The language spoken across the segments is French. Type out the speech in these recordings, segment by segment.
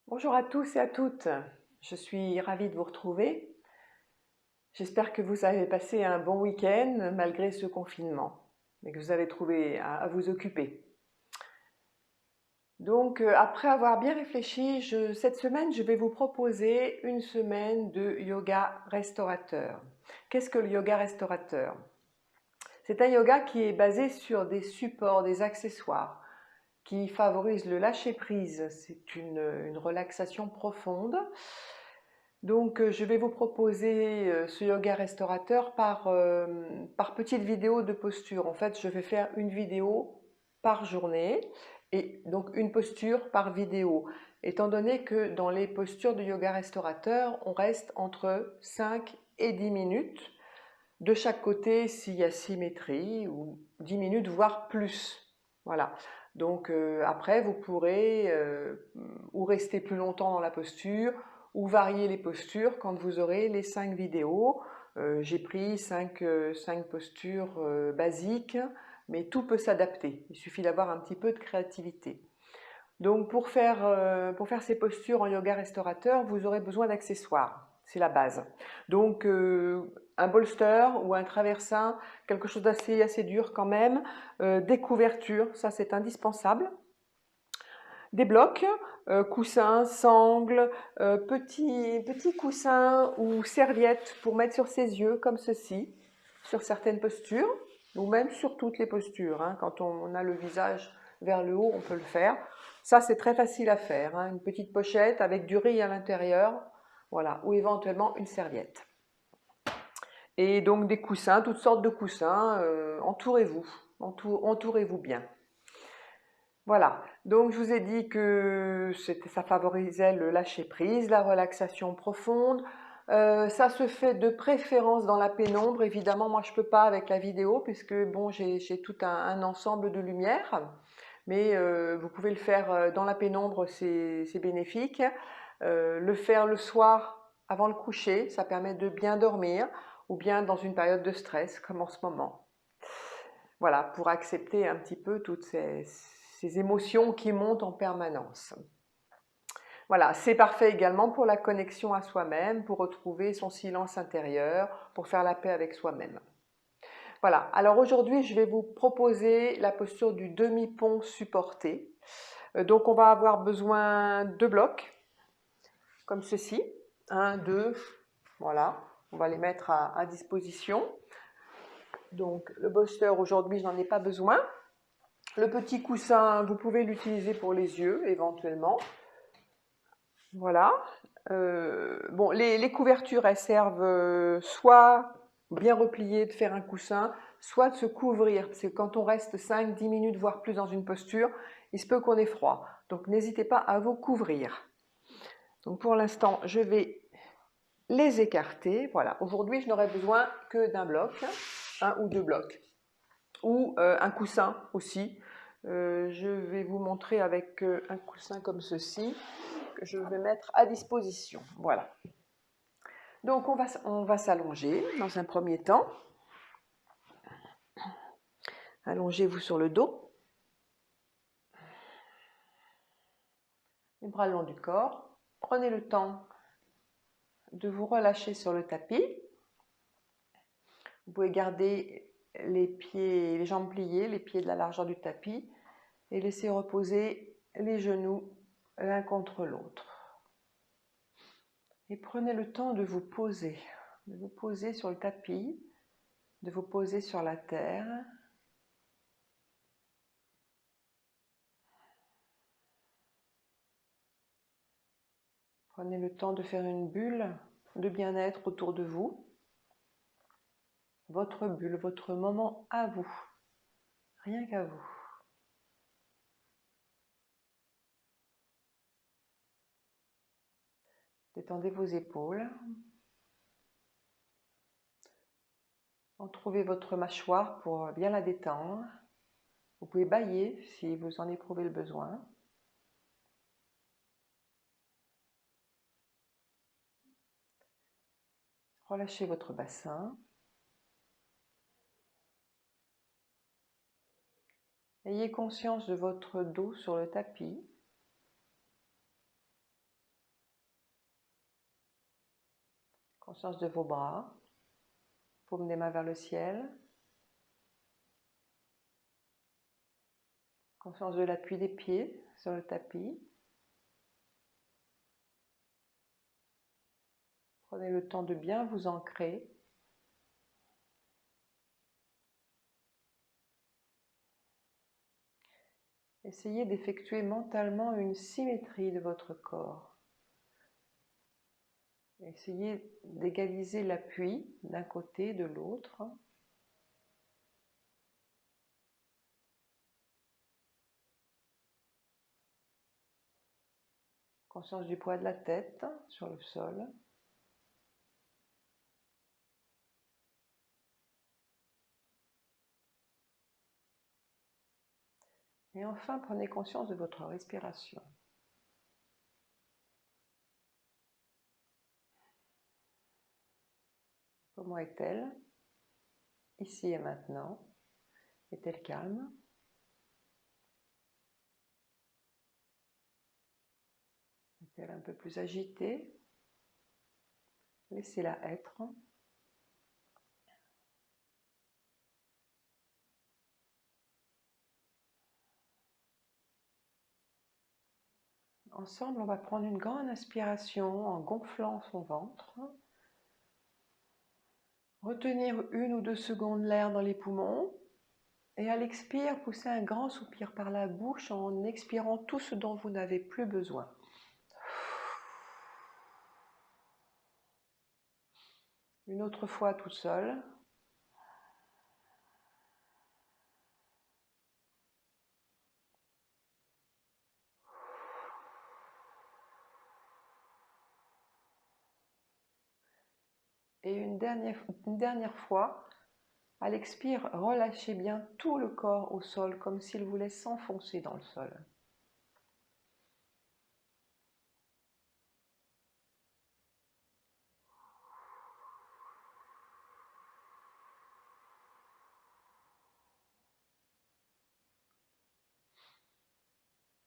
Bonjour à tous et à toutes, je suis ravie de vous retrouver. J'espère que vous avez passé un bon week-end malgré ce confinement et que vous avez trouvé à vous occuper. Donc après avoir bien réfléchi, cette semaine je vais vous proposer une semaine de yoga restaurateur. Qu'est-ce que le yoga restaurateur? C'est un yoga qui est basé sur des supports, des accessoires, qui favorise le lâcher-prise. C'est une relaxation profonde. Donc je vais vous proposer ce yoga restaurateur par petites vidéos de posture. En fait, je vais faire une vidéo par journée et donc une posture par vidéo. Étant donné que dans les postures de yoga restaurateur, on reste entre 5 et 10 minutes de chaque côté s'il y a symétrie, ou 10 minutes voire plus. Voilà. Donc après, vous pourrez ou rester plus longtemps dans la posture ou varier les postures quand vous aurez les 5 vidéos. J'ai pris 5 postures basiques, mais tout peut s'adapter. Il suffit d'avoir un petit peu de créativité. Donc pour faire ces postures en yoga restaurateur, vous aurez besoin d'accessoires. C'est la base. Donc un bolster ou un traversin, quelque chose d'assez dur quand même, des couvertures, ça c'est indispensable, des blocs, coussins, sangles, petits coussins ou serviettes pour mettre sur ses yeux comme ceci, sur certaines postures, ou même sur toutes les postures. Hein. Quand on a le visage vers le haut, on peut le faire. Ça, c'est très facile à faire. Hein. Une petite pochette avec du riz à l'intérieur, voilà, ou éventuellement une serviette. Et donc des coussins, toutes sortes de coussins, entourez-vous, entourez-vous bien. Voilà, donc je vous ai dit que ça favorisait le lâcher-prise, la relaxation profonde. Ça se fait de préférence dans la pénombre. Évidemment, moi je ne peux pas avec la vidéo puisque bon, j'ai tout un ensemble de lumière. Mais vous pouvez le faire dans la pénombre, c'est bénéfique. Le faire le soir avant le coucher, ça permet de bien dormir, ou bien dans une période de stress comme en ce moment. Voilà, pour accepter un petit peu toutes ces émotions qui montent en permanence. Voilà, c'est parfait également pour la connexion à soi-même, pour retrouver son silence intérieur, pour faire la paix avec soi-même. Voilà, alors aujourd'hui je vais vous proposer la posture du demi-pont supporté. Donc on va avoir besoin de blocs, comme ceci, 1, 2, voilà, on va les mettre à disposition. Donc le bolster aujourd'hui je n'en ai pas besoin. Le petit coussin, vous pouvez l'utiliser pour les yeux éventuellement. Voilà. Bon, les couvertures, elles servent soit bien repliées de faire un coussin, soit de se couvrir. Parce que quand on reste 5-10 minutes, voire plus dans une posture, il se peut qu'on ait froid. Donc n'hésitez pas à vous couvrir. Donc pour l'instant, je vais les écarter. Voilà. Aujourd'hui, je n'aurai besoin que d'un bloc, un ou deux blocs. Ou un coussin aussi. Je vais vous montrer avec un coussin comme ceci que je vais mettre à disposition. Voilà. Donc on va s'allonger dans un premier temps. Allongez-vous sur le dos. Les bras le long du corps. Prenez le temps de vous relâcher sur le tapis. Vous pouvez garder les jambes pliées, les pieds de la largeur du tapis et laisser reposer les genoux l'un contre l'autre. Et prenez le temps de vous poser sur le tapis, de vous poser sur la terre. Prenez le temps de faire une bulle de bien-être autour de vous. Votre bulle, votre moment à vous, rien qu'à vous. Détendez vos épaules. Entrouvez votre mâchoire pour bien la détendre. Vous pouvez bâiller si vous en éprouvez le besoin. Relâchez votre bassin. Ayez conscience de votre dos sur le tapis. Conscience de vos bras, paume des mains vers le ciel. Conscience de l'appui des pieds sur le tapis. Prenez le temps de bien vous ancrer. Essayez d'effectuer mentalement une symétrie de votre corps. Essayez d'égaliser l'appui d'un côté, de l'autre. Conscience du poids de la tête sur le sol. Et enfin, prenez conscience de votre respiration. Comment est-elle, ici et maintenant? Est-elle calme? Est-elle un peu plus agitée? Laissez-la être. Ensemble, on va prendre une grande inspiration en gonflant son ventre. Retenir 1 ou 2 secondes l'air dans les poumons. Et à l'expire, poussez un grand soupir par la bouche en expirant tout ce dont vous n'avez plus besoin. Une autre fois tout seul. Et une dernière fois, à l'expire, relâchez bien tout le corps au sol, comme s'il voulait s'enfoncer dans le sol.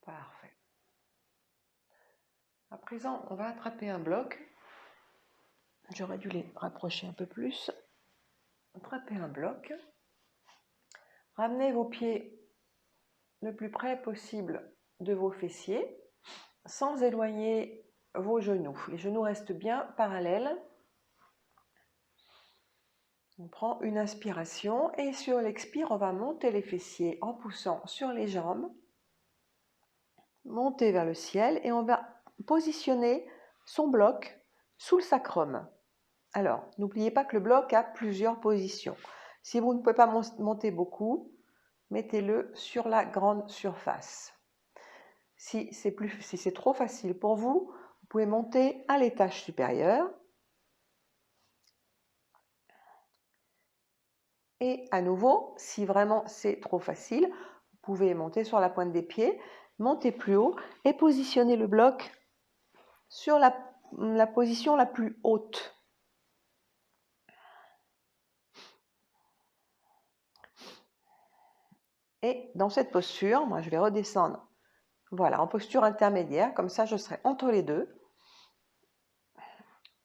Parfait. À présent, on va attraper un bloc. J'aurais dû les rapprocher un peu plus. Attrapez un bloc. Ramenez vos pieds le plus près possible de vos fessiers, sans éloigner vos genoux. Les genoux restent bien parallèles. On prend une inspiration et sur l'expire, on va monter les fessiers en poussant sur les jambes, monter vers le ciel et on va positionner son bloc sous le sacrum. Alors, n'oubliez pas que le bloc a plusieurs positions. Si vous ne pouvez pas monter beaucoup, mettez-le sur la grande surface. Si c'est trop facile pour vous, vous pouvez monter à l'étage supérieur. Et à nouveau, si vraiment c'est trop facile, vous pouvez monter sur la pointe des pieds, monter plus haut et positionner le bloc sur la position la plus haute. Et dans cette posture, moi je vais redescendre, voilà, en posture intermédiaire, comme ça je serai entre les deux.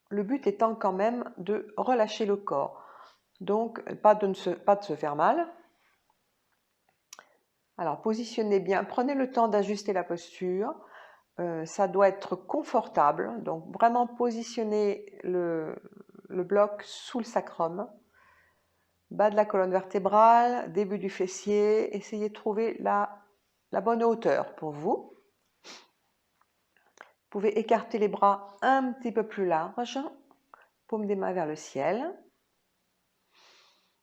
Le but étant quand même de relâcher le corps, donc pas de se faire mal. Alors positionnez bien, prenez le temps d'ajuster la posture, ça doit être confortable, donc vraiment positionnez le bloc sous le sacrum. Bas de la colonne vertébrale, début du fessier, essayez de trouver la bonne hauteur pour vous. Vous pouvez écarter les bras un petit peu plus large, paume des mains vers le ciel,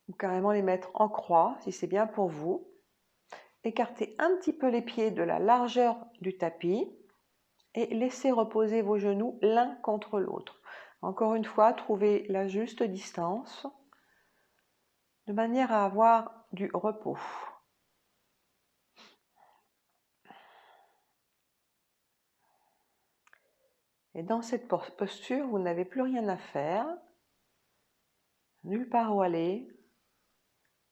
ou carrément les mettre en croix si c'est bien pour vous. Écartez un petit peu les pieds de la largeur du tapis et laissez reposer vos genoux l'un contre l'autre. Encore une fois, trouvez la juste distance de manière à avoir du repos. Et dans cette posture, vous n'avez plus rien à faire, nulle part où aller,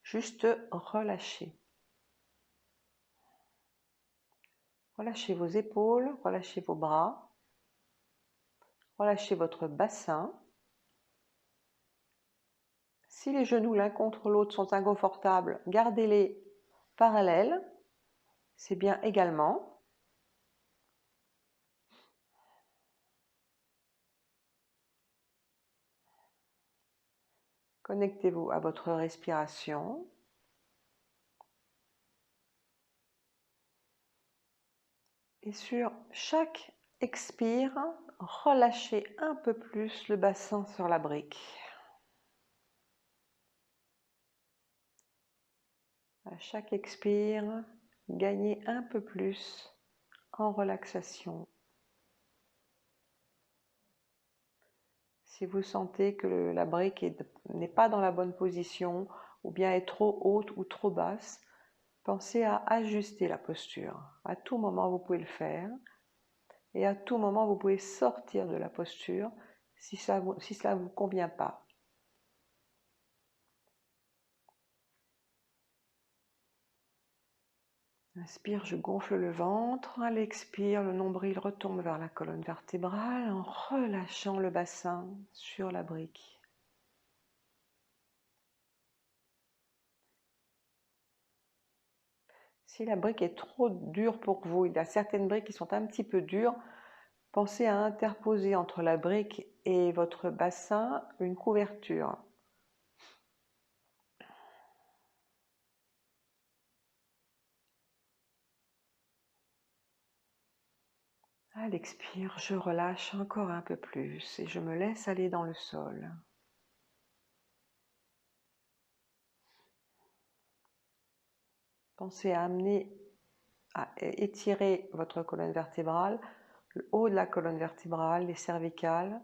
juste relâcher. Relâchez vos épaules, relâchez vos bras, relâchez votre bassin. Si les genoux l'un contre l'autre sont inconfortables, gardez-les parallèles, c'est bien également. Connectez-vous à votre respiration. Et sur chaque expire, relâchez un peu plus le bassin sur la brique. À chaque expire, gagnez un peu plus en relaxation. Si vous sentez que la brique n'est pas dans la bonne position, ou bien est trop haute ou trop basse, pensez à ajuster la posture. À tout moment, vous pouvez le faire. Et à tout moment, vous pouvez sortir de la posture si cela ne vous convient pas. Inspire, je gonfle le ventre. À l'expire, le nombril retombe vers la colonne vertébrale en relâchant le bassin sur la brique. Si la brique est trop dure pour vous, il y a certaines briques qui sont un petit peu dures, pensez à interposer entre la brique et votre bassin une couverture. À l'expire, je relâche encore un peu plus et je me laisse aller dans le sol. Pensez à étirer votre colonne vertébrale, le haut de la colonne vertébrale, les cervicales.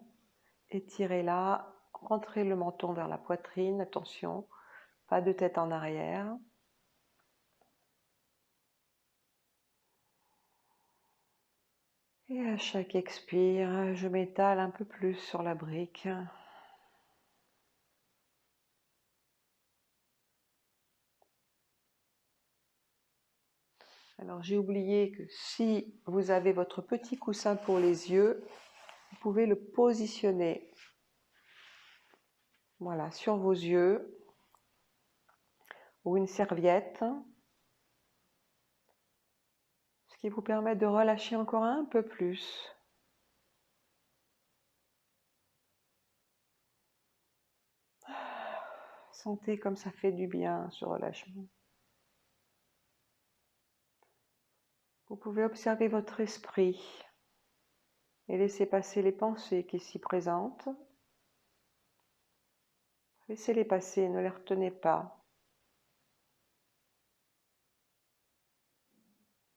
Étirez-la, rentrez le menton vers la poitrine, attention, pas de tête en arrière. Et à chaque expire, je m'étale un peu plus sur la brique. Alors j'ai oublié que si vous avez votre petit coussin pour les yeux, vous pouvez le positionner, voilà, sur vos yeux, ou une serviette, ce qui vous permet de relâcher encore un peu plus. Sentez comme ça fait du bien ce relâchement. Vous pouvez observer votre esprit et laisser passer les pensées qui s'y présentent. Laissez-les passer, ne les retenez pas.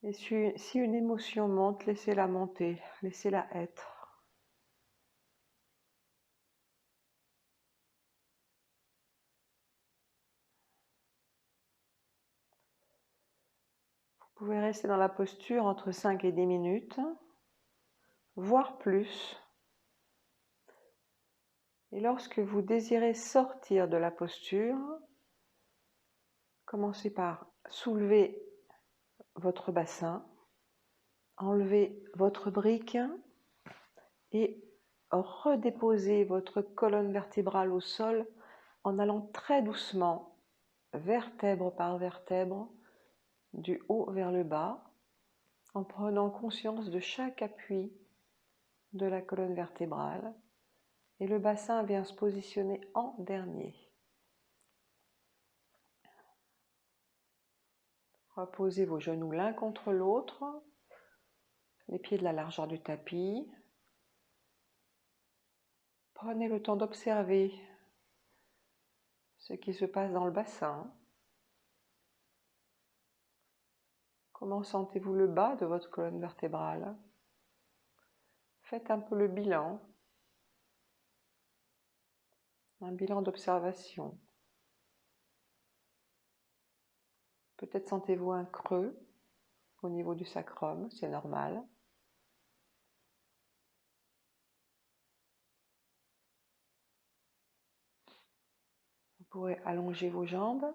Et si une émotion monte, laissez-la monter, laissez-la être. Vous pouvez rester dans la posture entre 5 et 10 minutes, voire plus. Et lorsque vous désirez sortir de la posture, commencez par soulever votre bassin, enlever votre brique et redéposer votre colonne vertébrale au sol en allant très doucement, vertèbre par vertèbre, du haut vers le bas, en prenant conscience de chaque appui de la colonne vertébrale, et le bassin vient se positionner en dernier. Reposez vos genoux l'un contre l'autre, les pieds de la largeur du tapis. Prenez le temps d'observer ce qui se passe dans le bassin. Comment sentez-vous le bas de votre colonne vertébrale? Faites un peu le bilan, un bilan d'observation. Peut-être sentez-vous un creux au niveau du sacrum, c'est normal. Vous pourrez allonger vos jambes.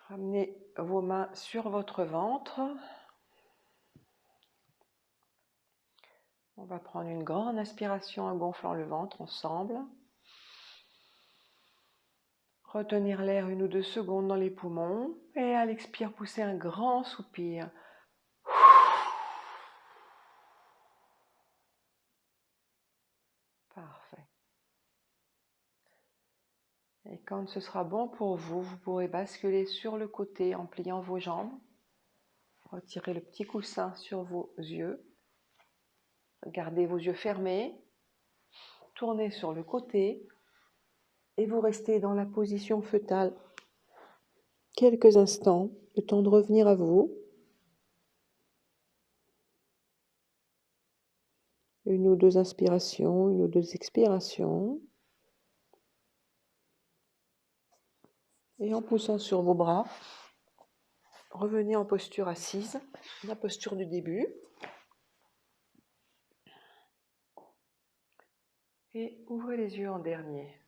Ramenez vos mains sur votre ventre. On va prendre une grande inspiration en gonflant le ventre ensemble. Retenir l'air 1 ou 2 secondes dans les poumons et à l'expire, pousser un grand soupir. Parfait. Et quand ce sera bon pour vous, vous pourrez basculer sur le côté en pliant vos jambes. Retirez le petit coussin sur vos yeux. Gardez vos yeux fermés. Tournez sur le côté. Et vous restez dans la position fœtale quelques instants, le temps de revenir à vous. 1 ou 2 inspirations, 1 ou 2 expirations. Et en poussant sur vos bras, revenez en posture assise, la posture du début. Et ouvrez les yeux en dernier.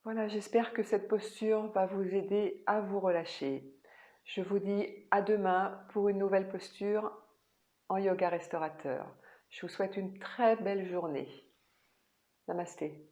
Voilà, j'espère que cette posture va vous aider à vous relâcher. Je vous dis à demain pour une nouvelle posture en yoga restaurateur. Je vous souhaite une très belle journée. Namasté.